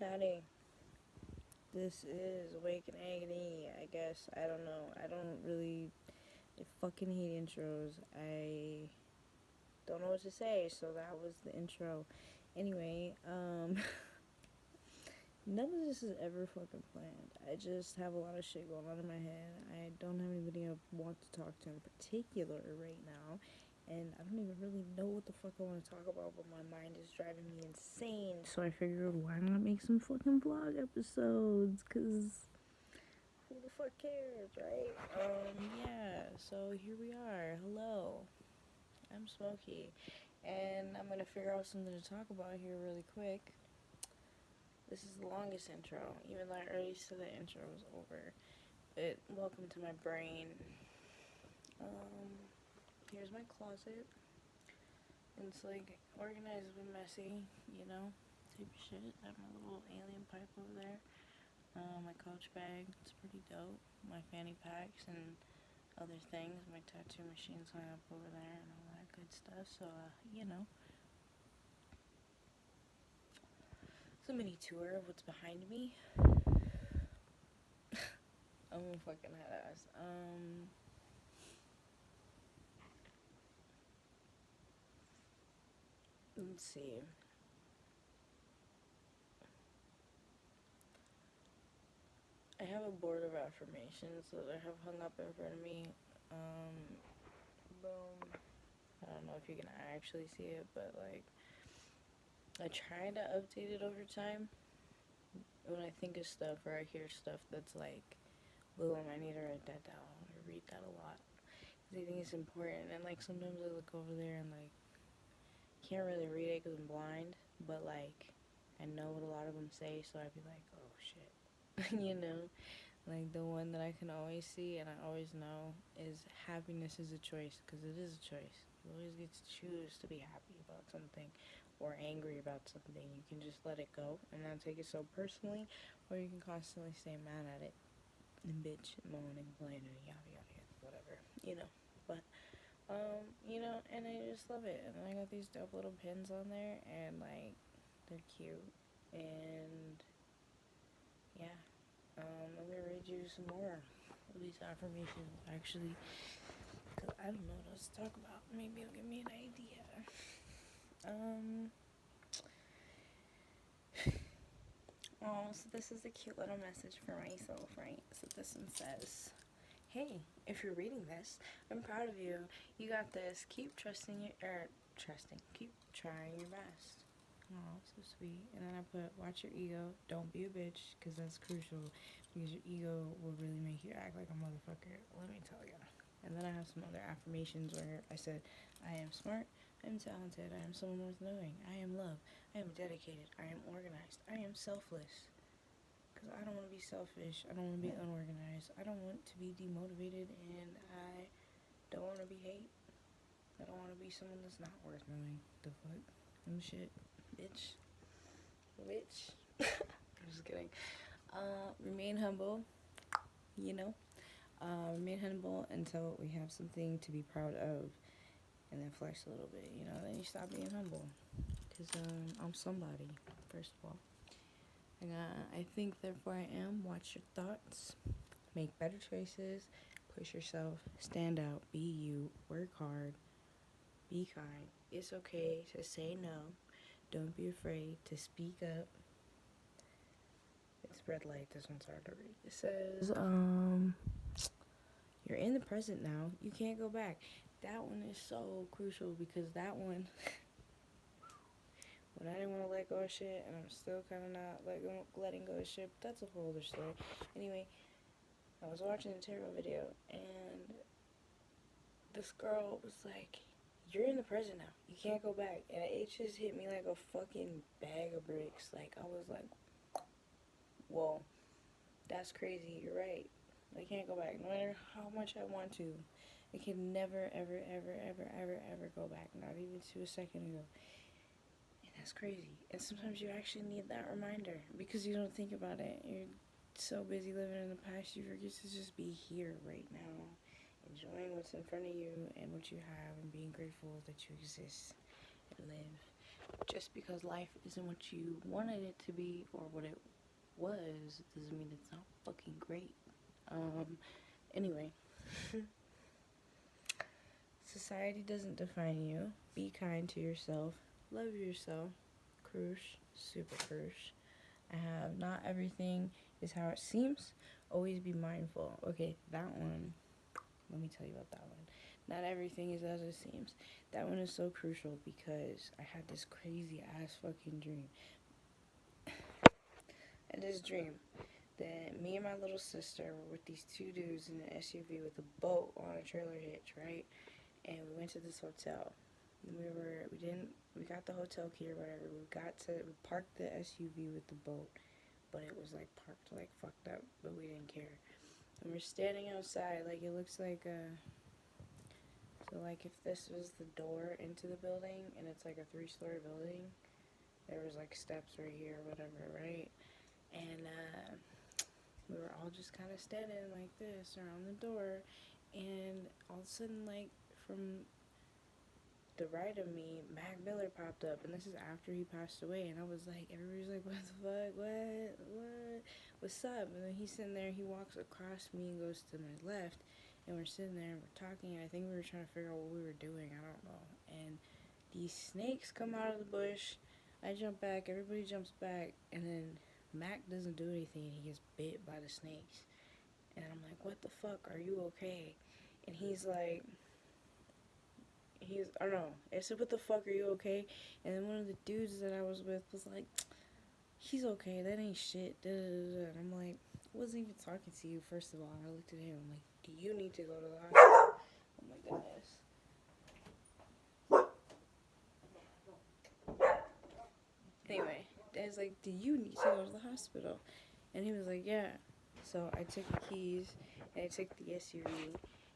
Howdy. This is Wake and Agony, I guess. I don't know. I fucking hate intros. I don't know what to say, so that was the intro. Anyway, none of this is ever fucking planned. I just have a lot of shit going on in my head. I don't have anybody I want to talk to in particular right now. And I don't even really know what the fuck I want to talk about, but my mind is driving me insane. So I figured, why not make some fucking vlog episodes? Because who the fuck cares, right? Yeah, so here we are. Hello. I'm Smokey. And I'm gonna figure out something to talk about here really quick. This is the longest intro, even though I already said the intro was over. Welcome to my brain. Here's my closet. It's like organized but messy, type of shit. I have my little alien pipe over there. My coach bag, it's pretty dope. My fanny packs and other things. My tattoo machine's hung up over there and all that good stuff. So, it's a mini tour of what's behind me. I'm a fucking head ass. Let's see. I have a board of affirmations that I have hung up in front of me. Boom. I don't know if you can actually see it, but like, I try to update it over time. When I think of stuff or I hear stuff that's like, boom, I need to write that down or read that a lot. Because I think it's important. And like, sometimes I look over there and like, can't really read it because I'm blind, but like, I know what a lot of them say, so I'd be like, oh shit. Like the one that I can always see and I always know is happiness is a choice, because it is a choice. You always get to choose to be happy about something or angry about something. You can just let it go and not take it so personally, or you can constantly stay mad at it and bitch and moan and complain and yada yada yada, whatever, But and I just love it. And then I got these dope little pins on there, and like, they're cute. And yeah, let me read you some more of these affirmations, actually, because I don't know what else to talk about. Maybe it'll give me an idea. So this is a cute little message for myself, right? So this one says, hey, if you're reading this, I'm proud of you. You got this. Keep keep trying your best. Oh, so sweet. And then I put, watch your ego. Don't be a bitch, because that's crucial, because your ego will really make you act like a motherfucker. Let me tell you. And then I have some other affirmations where I said, I am smart, I am talented, I am someone worth knowing, I am loved, I am dedicated, I am organized, I am selfless. Because I don't want to be selfish, I don't want to be unorganized, I don't want to be demotivated, and I don't want to be hate. I don't want to be someone that's not worth knowing. The fuck? Oh shit. Bitch. I'm just kidding. Remain humble, you know. Remain humble until we have something to be proud of, and then flex a little bit, Then you stop being humble, because I'm somebody, first of all. And I think, therefore I am. Watch your thoughts, make better choices, push yourself, stand out, be you, work hard, be kind. It's okay to say no. Don't be afraid to speak up. It's red light. This one's hard to read. It says, you're in the present now. You can't go back. That one is so crucial, because that one, when I didn't want to let go of shit, and I'm still kind of not letting go of shit, but that's a whole other story. Anyway, I was watching a tarot video, and this girl was like, you're in the present now. You can't go back. And it just hit me like a fucking bag of bricks. Like, I was like, whoa, that's crazy. You're right. I can't go back. No matter how much I want to, I can never, ever, ever, ever, ever, ever go back. Not even to a second ago. And that's crazy. And sometimes you actually need that reminder, because you don't think about it. You're so busy living in the past, you forget to just be here right now, enjoying what's in front of you and what you have, and being grateful that you exist and live. just because life isn't what you wanted it to be or what it was doesn't mean it's not fucking great. Anyway, society doesn't define you. Be kind to yourself. Love yourself. Crush. Super crush. I have not everything is how it seems. Always be mindful. Okay, that one. Let me tell you about that one. Not everything is as it seems. That one is so crucial because I had this crazy ass fucking dream. And this dream that me and my little sister were with these two dudes in an SUV with a boat on a trailer hitch, right? And we went to this hotel. We got the hotel key or whatever. We parked the SUV with the boat, but it was like parked like fucked up, but we didn't care. And we're standing outside, like it looks like so like if this was the door into the building and it's like a 3-story building, there was like steps right here, whatever, right? And we were all just kind of standing like this around the door, and all of a sudden, like from the right of me, Mac Miller popped up, and this is after he passed away, and I was like, everybody's like, what the fuck, what's up? And then he's sitting there, he walks across me and goes to my left, and we're sitting there and we're talking, and I think we were trying to figure out what we were doing, I don't know, and these snakes come out of the bush. I jump back, everybody jumps back, and then Mac doesn't do anything, and he gets bit by the snakes. And I'm like, what the fuck, are you okay? And I don't know. I said, what the fuck, are you okay? And then one of the dudes that I was with was like, he's okay, that ain't shit. And I'm like, I wasn't even talking to you, first of all. And I looked at him, I'm like, do you need to go to the hospital? Oh my goodness. Anyway, Dad's like, do you need to go to the hospital? And he was like, yeah. So I took the keys, and I took the SUV,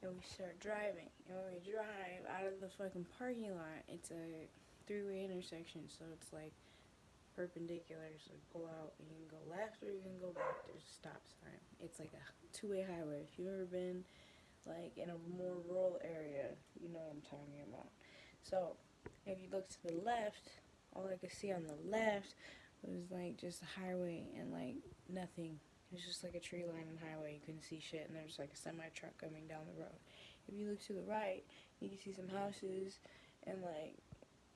and we start driving. And when we drive out of the fucking parking lot, it's a 3-way intersection, so it's like perpendicular. So you pull out, and you can go left or you can go right. There's a stop sign. It's like a 2-way highway. If you've ever been like in a more rural area, you know what I'm talking about. So if you look to the left, all I could see on the left was like just a highway and like nothing. It was just like a tree line and highway. You couldn't see shit, and there's like a semi-truck coming down the road. If you look to the right, you can see some houses and like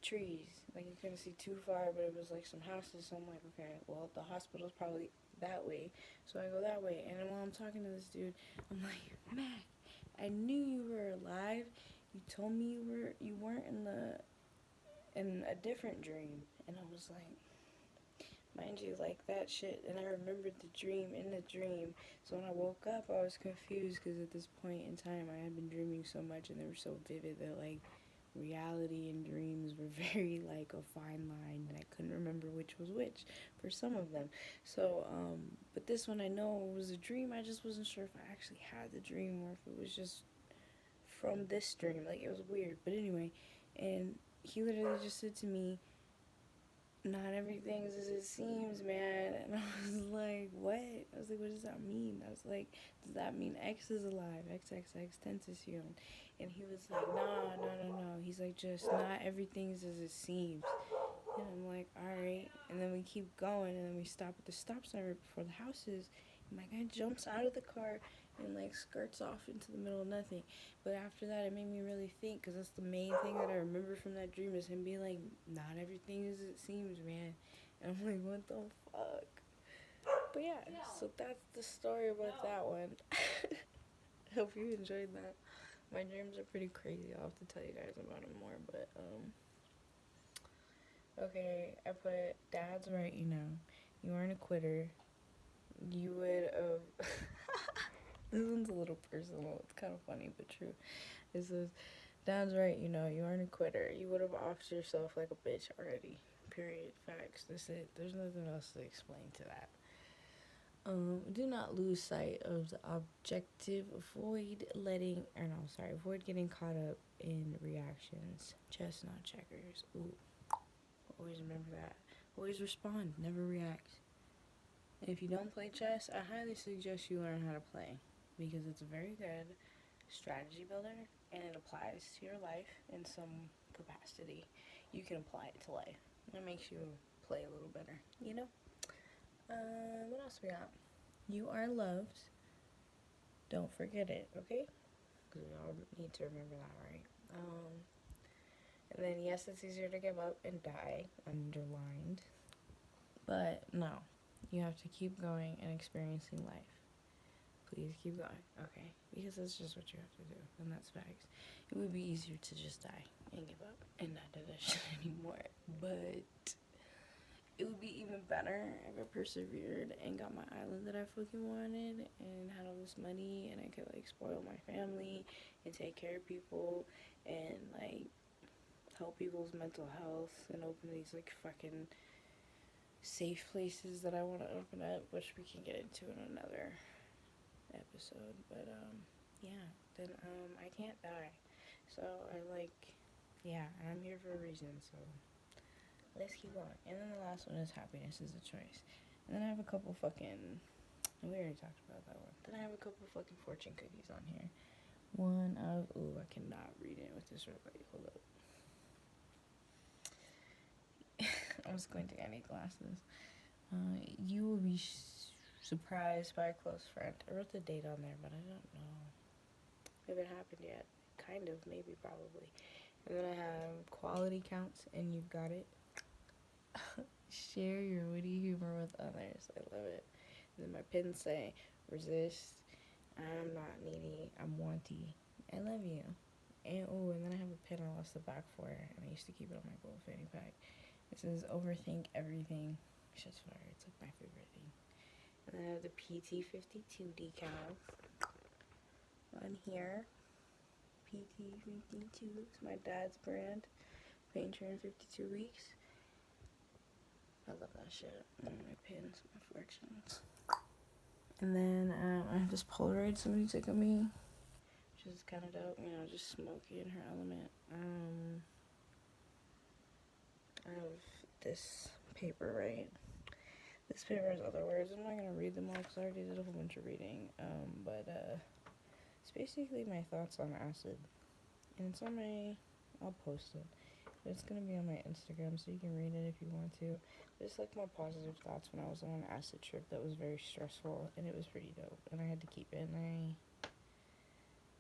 trees. Like you couldn't see too far, but it was like some houses. So I'm like, okay, well the hospital's probably that way. So I go that way, and then while I'm talking to this dude, I'm like, Mac, I knew you were alive. You told me you weren't in a different dream. And I was like, mind you, like that shit. And I remembered the dream in the dream. So when I woke up, I was confused because at this point in time, I had been dreaming so much and they were so vivid that like reality and dreams were very like a fine line, and I couldn't remember which was which for some of them. So, but this one I know was a dream. I just wasn't sure if I actually had the dream or if it was just from this dream. Like it was weird. But anyway, and he literally just said to me, not everything's as it seems, man. And I was like, what? I was like, what does that mean? I was like, does that mean X is alive? XXX tentacion. And he was like, no. He's like, just not everything's as it seems. And I'm like, alright. And then we keep going, and then we stop at the stop sign right before the houses. And my guy jumps out of the car and like skirts off into the middle of nothing. But after that, it made me really think, because that's the main thing that I remember from that dream, is him being like, not everything is it seems, man. And I'm like, what the fuck? But yeah, so that's the story about that one. Hope you enjoyed that. My dreams are pretty crazy. I'll have to tell you guys about them more, but okay, I put, Dad's right, you aren't a quitter. You would have this one's a little personal. It's kind of funny, but true. It says, Dad's right, you aren't a quitter. You would have offed yourself like a bitch already. Period. Facts. That's it. There's nothing else to explain to that. Do not lose sight of the objective. Avoid getting caught up in reactions. Chess, not checkers. Ooh. Always remember that. Always respond, never react. And if you don't play chess, I highly suggest you learn how to play, because it's a very good strategy builder, and it applies to your life in some capacity. You can apply it to life. It makes you play a little better, you know? What else we got? You are loved. Don't forget it, okay? Because we all need to remember that, right? And then, yes, it's easier to give up and die, underlined. But no, you have to keep going and experiencing life. Please keep going, okay? Because that's just what you have to do, and that's facts. It would be easier to just die and give up and not do that shit anymore. But it would be even better if I persevered and got my island that I fucking wanted and had all this money and I could like spoil my family and take care of people and like help people's mental health and open these like fucking safe places that I want to open up, which we can get into in another episode. But yeah, then I can't die. So I like, yeah, I'm here for a reason, so let's keep going. And then the last one is happiness is a choice. And then I have a couple fucking, we already talked about that one. Then I have a couple fucking fortune cookies on here. One of, ooh, I cannot read it with this red light. Hold up. I'm squinting, I need glasses. You will be surprised by a close friend. I wrote the date on there, but I don't know if it happened yet. Kind of, maybe, probably. And then I have quality counts, and you've got it. Share your witty humor with others. I love it. And then my pins say, resist. I'm not needy. I'm wanty. I love you. And oh, and then I have a pin I lost the back for, and I used to keep it on my gold fanny pack. It says overthink everything. Shit's fire. It's like my favorite thing. And then I have the PT52 decals on here. PT52. It's my dad's brand. Painter in 52 weeks. I love that shit. And my pins, my fortunes. And then I have this Polaroid somebody took of me, which is kind of dope. You know, just Smokey in her element. I have this paper, right? This paper has other words. I'm not going to read them all because I already did a whole bunch of reading. But it's basically my thoughts on acid. And it's on my, I'll post it. But it's going to be on my Instagram so you can read it if you want to. Just like my positive thoughts when I was on an acid trip that was very stressful. And it was pretty dope. And I had to keep it. And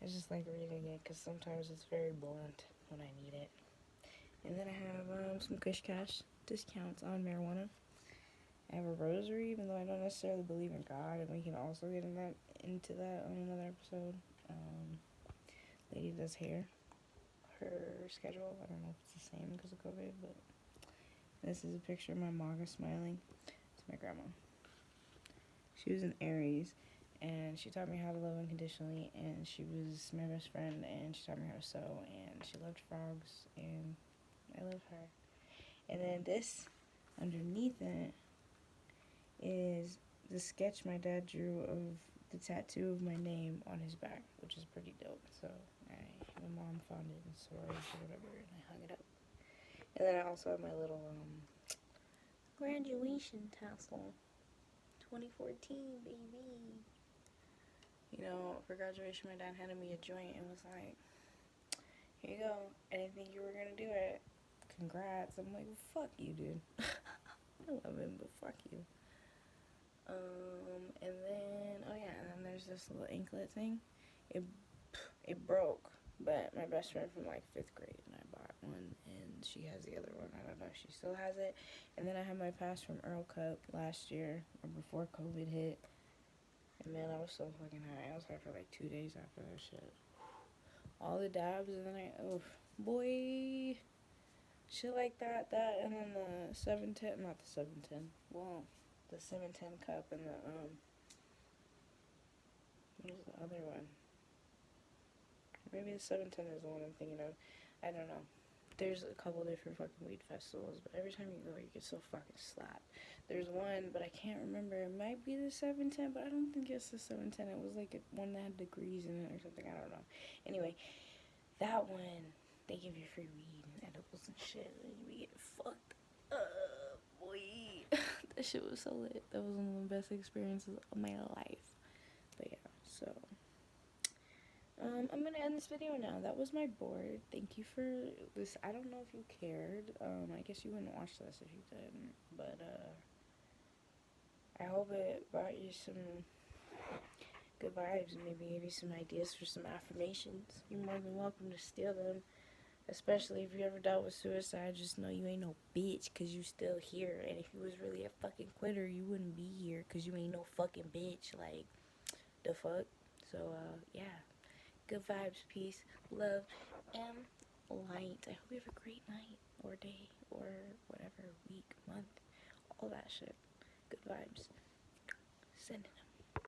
I just like reading it because sometimes it's very blunt when I need it. And then I have some Kush Cash discounts on marijuana. I have a rosary, even though I don't necessarily believe in God, and we can also get into that on another episode. Lady does hair. Her schedule, I don't know if it's the same because of COVID, but this is a picture of my mama smiling. It's my grandma. She was an Aries, and she taught me how to love unconditionally, and she was my best friend, and she taught me how to sew, and she loved frogs, and I love her. And then this, underneath it, is the sketch my dad drew of the tattoo of my name on his back, which is pretty dope. So my mom found it in storage or whatever, and I hung it up. And then I also have my little graduation tassel, 2014, baby. You know, for graduation, my dad handed me a joint and was like, "Here you go. I didn't think you were gonna do it. Congrats." I'm like, well, "Fuck you, dude." I love him, but fuck you. And then, oh yeah, and then there's this little anklet thing. It broke, but my best friend from like 5th grade and I bought one, and she has the other one. I don't know if she still has it. And then I have my pass from Earl Cup last year, or before COVID hit. And man, I was so fucking high. I was high for like 2 days after that shit. All the dabs, and then boy, shit like that, and then the 710, not the 710, well, the 710 cup, and the, what is the other one? Maybe the 710 is the one I'm thinking of. I don't know. There's a couple different fucking weed festivals, but every time you go, you get so fucking slapped. There's one, but I can't remember. It might be the 710, but I don't think it's the 710. It was like one that had degrees in it or something. I don't know. Anyway, that one, they give you free weed and edibles and shit, and you be getting fucked up, boy. That shit was so lit. That was one of the best experiences of my life. But yeah, so I'm gonna end this video now. That was my board. Thank you for this. I don't know if you cared. I guess you wouldn't watch this if you didn't. But, I hope it brought you some good vibes and maybe gave you some ideas for some affirmations. You're more than welcome to steal them. Especially if you ever dealt with suicide, just know you ain't no bitch because you still here. And if you was really a fucking quitter, you wouldn't be here because you ain't no fucking bitch. Like, the fuck? So, yeah. Good vibes, peace, love, and light. I hope you have a great night or day or whatever, week, month, all that shit. Good vibes. Sending